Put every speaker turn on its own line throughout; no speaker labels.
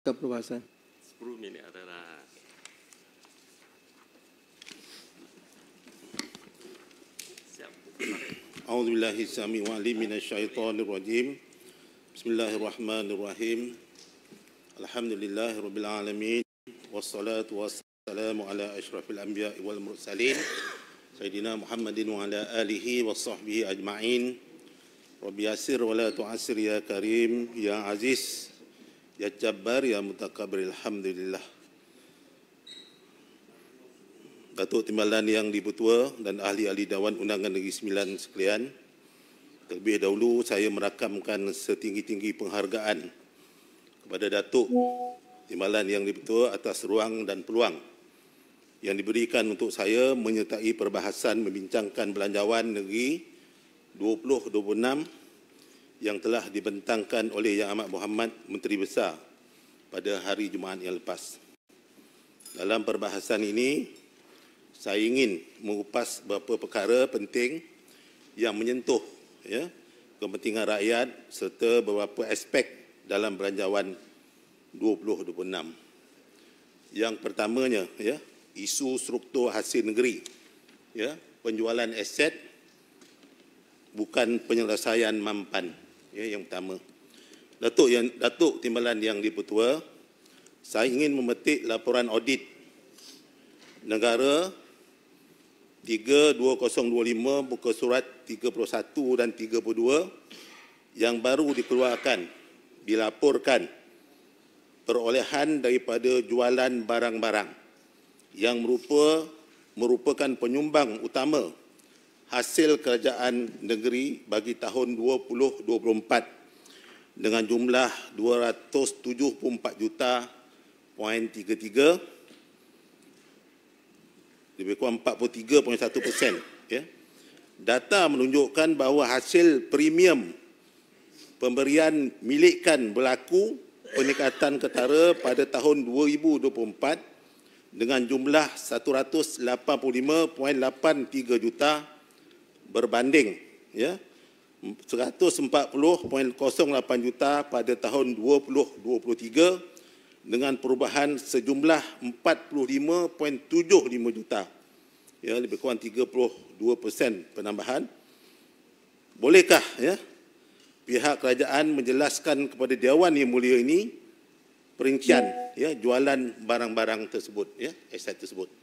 ke perbahasan.
10 minit adalah. Siap.
A'udzubillahi samii'il 'aliim minasyaitonir rajim. Bismillahirrahmanirrahim. Alhamdulillahirabbil alamin wassalatu wassalamu ala asyrafil anbiya'i wal mursalin sayyidina Muhammadin wa ala alihi washabbihi ajma'in. Rabbi yassir wa la tu'assir ya karim ya aziz ya jabbar ya mutakabbir. Alhamdulillah. Datuk Timbalan yang dipertua dan ahli-ahli Dewan Undangan Negeri Sembilan sekalian, terlebih dahulu saya merakamkan setinggi-tinggi penghargaan kepada Datuk Timbalan yang dipertua atas ruang dan peluang yang diberikan untuk saya menyertai perbahasan membincangkan belanjawan negeri 2026 yang telah dibentangkan oleh Yang Amat Berhormat Menteri Besar pada hari Jumaat yang lepas. Dalam perbahasan ini, saya ingin mengupas beberapa perkara penting yang menyentuh kepentingan rakyat serta beberapa aspek dalam belanjawan 2026. Yang pertamanya, isu struktur hasil negeri, penjualan aset bukan penyelesaian mampan. Yang pertama, Datuk Timbalan yang dipertua, saya ingin memetik laporan audit negara 3/2025 muka surat 31 dan 32 yang baru dikeluarkan dilaporkan perolehan daripada jualan barang-barang yang merupakan penyumbang utama hasil kerajaan negeri bagi tahun 2024 dengan jumlah 274.33, lebih kurang 43.1%. Data menunjukkan bahawa hasil premium pemberian milikkan berlaku peningkatan ketara pada tahun 2024 dengan jumlah 185.83 juta berbanding 140.08 juta pada tahun 2023 dengan perubahan sejumlah 45.75 juta, lebih kurang 32% penambahan. Bolehkah pihak kerajaan menjelaskan kepada Dewan Yang Mulia ini perincian jualan barang-barang tersebut, aset tersebut?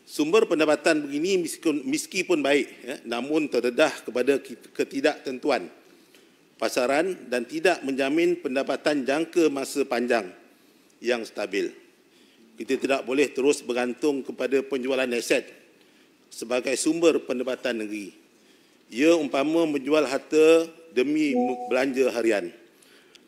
Sumber pendapatan begini meskipun baik, namun terdedah kepada ketidaktentuan pasaran dan tidak menjamin pendapatan jangka masa panjang yang stabil. Kita tidak boleh terus bergantung kepada penjualan aset sebagai sumber pendapatan negeri. Ia umpama menjual harta demi belanja harian.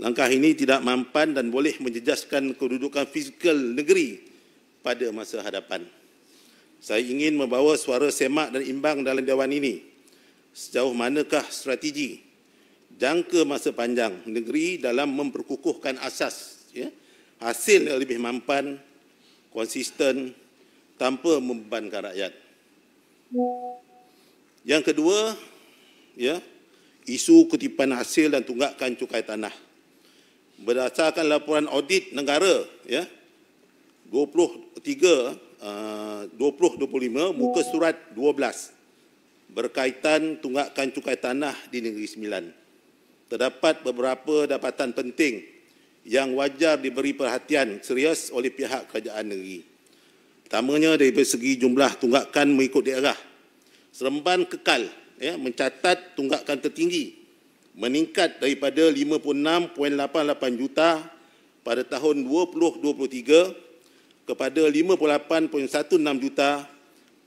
Langkah ini tidak mampan dan boleh menjejaskan kedudukan fizikal negeri pada masa hadapan. Saya ingin membawa suara semak dan imbang dalam Dewan ini. Sejauh manakah strategi jangka masa panjang negeri dalam memperkukuhkan asas hasil yang lebih mampan, konsisten tanpa membebankan rakyat. Yang kedua, isu kutipan hasil dan tunggakan cukai tanah. Berdasarkan laporan audit negara 2025 muka surat 12 berkaitan tunggakan cukai tanah di Negeri Sembilan, terdapat beberapa dapatan penting yang wajar diberi perhatian serius oleh pihak kerajaan negeri. Pertamanya, dari segi jumlah tunggakan mengikut daerah, Seremban kekal mencatat tunggakan tertinggi, meningkat daripada 56.88 juta pada tahun 2023 kepada 58.16 juta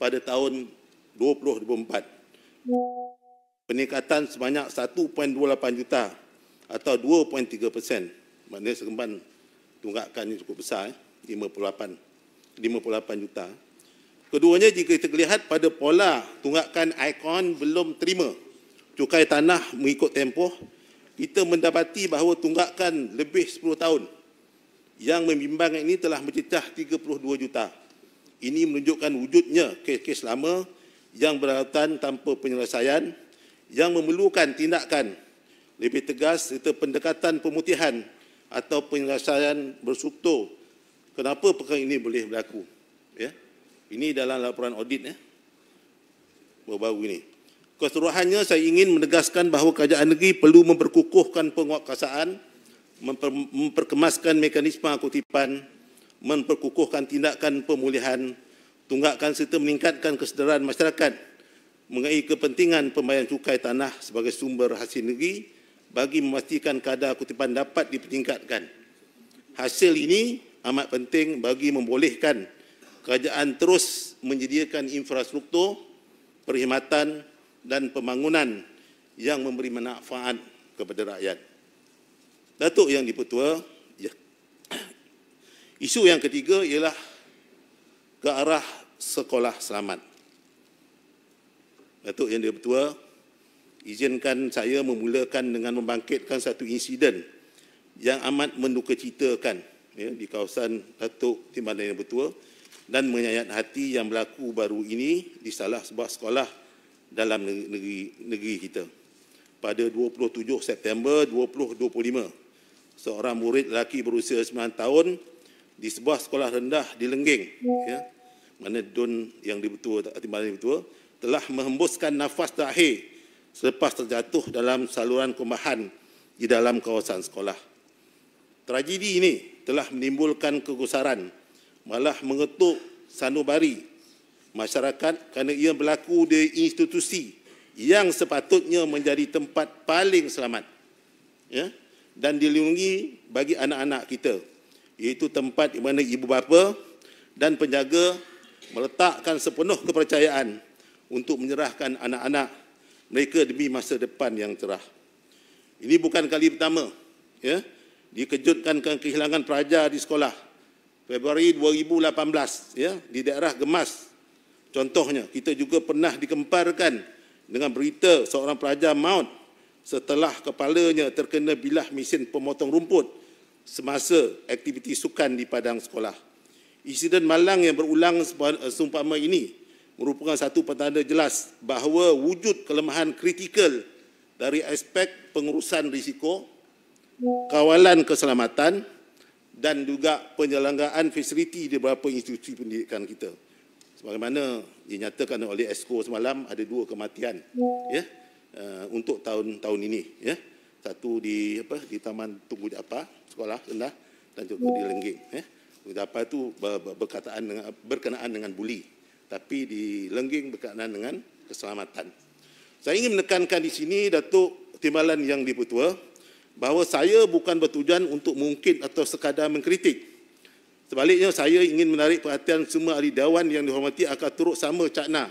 pada tahun 2024. Peningkatan sebanyak 1.28 juta atau 2.3%. Maknanya Seremban tunggakan ini cukup besar, 58 juta. Keduanya, jika kita lihat pada pola tunggakan ikon belum terima cukai tanah mengikut tempoh, kita mendapati bahawa tunggakan lebih 10 tahun yang membimbangkan ini telah mencecah 32 juta. Ini menunjukkan wujudnya kes-kes lama yang berlarutan tanpa penyelesaian yang memerlukan tindakan lebih tegas serta pendekatan pemutihan atau penyelesaian berstruktur. Kenapa perkara ini boleh berlaku? Ya. Ini dalam laporan audit baru-baru ini. Keseluruhannya saya ingin menegaskan bahawa kerajaan negeri perlu memperkukuhkan penguatkuasaan, memperkemaskan mekanisme kutipan, memperkukuhkan tindakan pemulihan, tunggakkan serta meningkatkan kesedaran masyarakat mengenai kepentingan pembayaran cukai tanah sebagai sumber hasil negeri bagi memastikan kadar kutipan dapat dipertingkatkan. Hasil ini amat penting bagi membolehkan kerajaan terus menyediakan infrastruktur, perkhidmatan dan pembangunan yang memberi manfaat kepada rakyat. Datuk Yang Dipertua, ya. Isu yang ketiga ialah ke arah sekolah selamat. Datuk Yang Dipertua, izinkan saya memulakan dengan membangkitkan satu insiden yang amat mendukacitakan di kawasan Datuk Timbalan Yang Bertua dan menyayat hati yang berlaku baru ini di salah sebuah sekolah dalam negeri kita. Pada 27 September 2025, seorang murid lelaki berusia 9 tahun di sebuah sekolah rendah di Lengging, mana Dun Yang Dipertua, Timbalan Yang Bertua, telah menghembuskan nafas terakhir selepas terjatuh dalam saluran kumbahan di dalam kawasan sekolah. Tragedi ini telah menimbulkan kegusaran, malah mengetuk sanubari masyarakat kerana ia berlaku di institusi yang sepatutnya menjadi tempat paling selamat dan dilindungi bagi anak-anak kita, iaitu tempat di mana ibu bapa dan penjaga meletakkan sepenuh kepercayaan untuk menyerahkan anak-anak mereka demi masa depan yang cerah. Ini bukan kali pertama dikejutkan kehilangan pelajar di sekolah. Februari 2018 di daerah Gemas contohnya, kita juga pernah dikemparkan dengan berita seorang pelajar maut setelah kepalanya terkena bilah mesin pemotong rumput semasa aktiviti sukan di padang sekolah. Insiden malang yang berulang seumpama ini merupakan satu petanda jelas bahawa wujud kelemahan kritikal dari aspek pengurusan risiko, kawalan keselamatan dan juga penyelenggaraan fasiliti di beberapa institusi pendidikan kita. Sebagaimana dinyatakan oleh Esko semalam, ada 2 kematian untuk tahun ini, satu di Taman Tunku Japa sekolah rendah dan juga di Lengging. Tunku Japa itu berkenaan dengan buli, tapi di Lengging berkenaan dengan keselamatan. Saya ingin menekankan di sini, Datuk Timbalan Yang Dipertua, bahawa saya bukan bertujuan untuk mengungkit atau sekadar mengkritik. Sebaliknya, saya ingin menarik perhatian semua ahli dewan yang dihormati akan turut sama cakna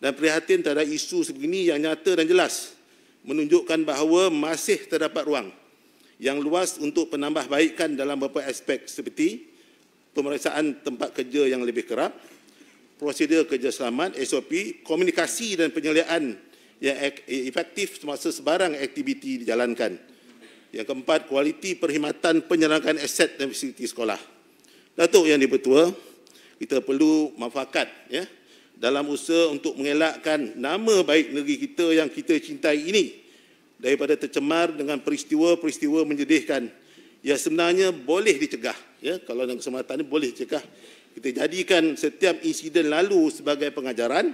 dan prihatin terhadap isu sebegini yang nyata dan jelas, menunjukkan bahawa masih terdapat ruang yang luas untuk penambahbaikan dalam beberapa aspek seperti pemeriksaan tempat kerja yang lebih kerap, prosedur kerja selamat, SOP, komunikasi dan penyelidikan yang efektif semasa sebarang aktiviti dijalankan. Yang keempat, kualiti perkhidmatan penyerangan aset dan fasiliti sekolah. Datuk Yang Dipertua, kita perlu muafakat dalam usaha untuk mengelakkan nama baik negeri kita yang kita cintai ini daripada tercemar dengan peristiwa-peristiwa menyedihkan yang sebenarnya boleh dicegah. Kalau dalam kesempatan ini boleh dicegah. Kita jadikan setiap insiden lalu sebagai pengajaran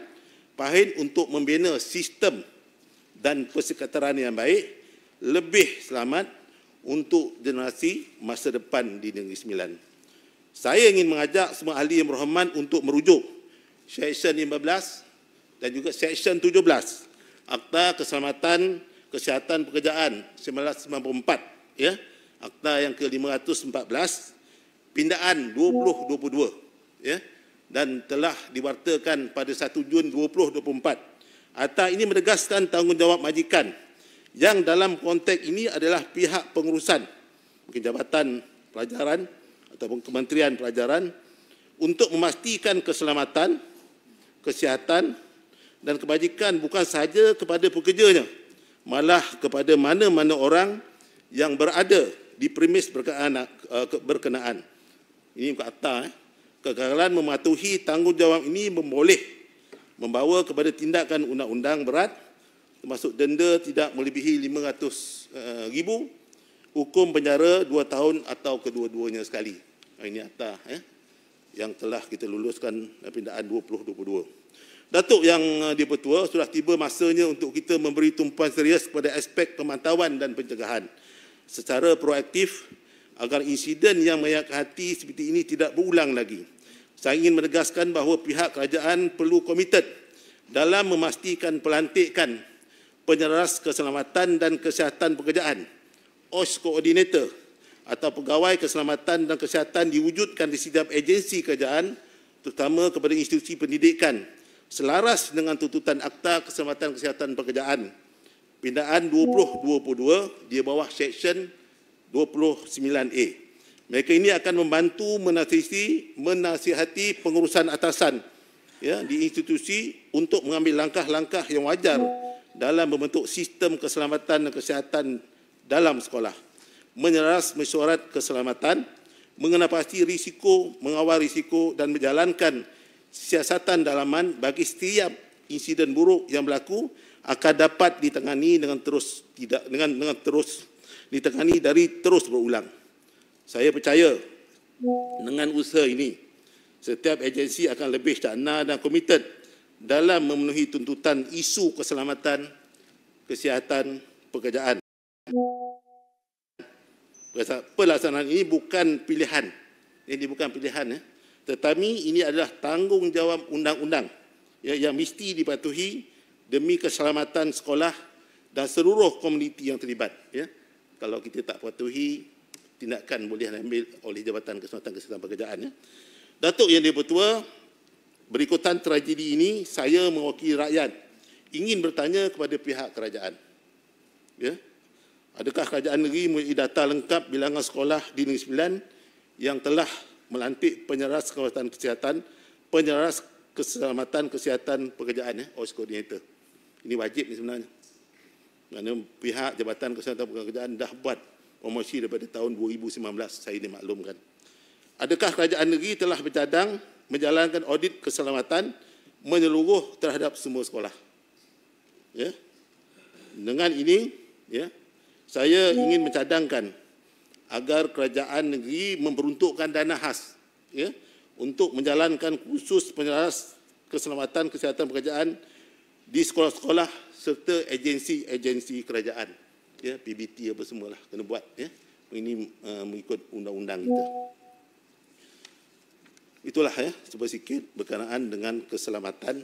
pahit untuk membina sistem dan persekitaran yang baik, lebih selamat untuk generasi masa depan di Negeri Sembilan. Saya ingin mengajak semua ahli yang berhormat untuk merujuk Seksyen 15 dan juga Seksyen 17 Akta Keselamatan Kesihatan Pekerjaan 1994, Akta yang ke-514 Pindaan 2022, dan telah diwartakan pada 1 Jun 2024. Akta ini menegaskan tanggungjawab majikan yang dalam konteks ini adalah pihak pengurusan, mungkin Jabatan Pelajaran ataupun Kementerian Pelajaran, untuk memastikan keselamatan, kesihatan dan kebajikan bukan sahaja kepada pekerjanya, malah kepada mana-mana orang yang berada di premis berkenaan. Ini kata kegagalan mematuhi tanggungjawab ini memboleh membawa kepada tindakan undang-undang berat, termasuk denda tidak melebihi 500,000, hukum penjara 2 tahun atau kedua-duanya sekali. Ini atas yang telah kita luluskan pindaan 2022. Datuk Yang di-Pertua, sudah tiba masanya untuk kita memberi tumpuan serius kepada aspek pemantauan dan pencegahan secara proaktif agar insiden yang menyayat hati seperti ini tidak berulang lagi. Saya ingin menegaskan bahawa pihak kerajaan perlu komited dalam memastikan pelantikan penyeras keselamatan dan kesihatan pekerjaan OSH Coordinator atau pegawai keselamatan dan kesihatan diwujudkan di setiap agensi kerajaan, terutama kepada institusi pendidikan, selaras dengan tuntutan Akta Keselamatan Kesihatan Pekerjaan Pindaan 2022 di bawah Seksyen 29A. Mereka ini akan membantu menasihati pengurusan atasan di institusi untuk mengambil langkah-langkah yang wajar dalam membentuk sistem keselamatan dan kesihatan dalam sekolah, menyeras mesyuarat keselamatan, mengenapasti risiko, mengawal risiko dan menjalankan siasatan dalaman bagi setiap insiden buruk yang berlaku akan dapat ditangani dengan terus ditangani dari terus berulang. Saya percaya dengan usaha ini setiap agensi akan lebih cakna dan komited dalam memenuhi tuntutan isu keselamatan kesihatan pekerjaan. Pelaksanaan ini bukan pilihan. Ini bukan pilihan, tetapi ini adalah tanggungjawab undang-undang yang mesti dipatuhi demi keselamatan sekolah dan seluruh komuniti yang terlibat. Kalau kita tak patuhi, tindakan boleh diambil oleh Jabatan Keselamatan Kesihatan Pekerjaan. Datuk Yang di-Pertua, berikutan tragedi ini, saya mewakili rakyat ingin bertanya kepada pihak kerajaan. Adakah kerajaan negeri mempunyai data lengkap bilangan sekolah di Negeri Sembilan yang telah melantik penyeras keselamatan kesihatan pekerjaan, OSH Coordinator? Ini wajib ni sebenarnya. Kerana pihak Jabatan Kesihatan Pekerjaan dah buat promosi daripada tahun 2019, saya dimaklumkan. Adakah kerajaan negeri telah bercadang menjalankan audit keselamatan menyeluruh terhadap semua sekolah? Dengan ini, saya ingin mencadangkan agar kerajaan negeri memperuntukkan dana khas untuk menjalankan kursus penyeras keselamatan kesihatan pekerjaan di sekolah-sekolah serta agensi-agensi kerajaan. PBT apa semualah kena buat. Ini mengikut undang-undang kita. Itulah sebuah sikit berkenaan dengan keselamatan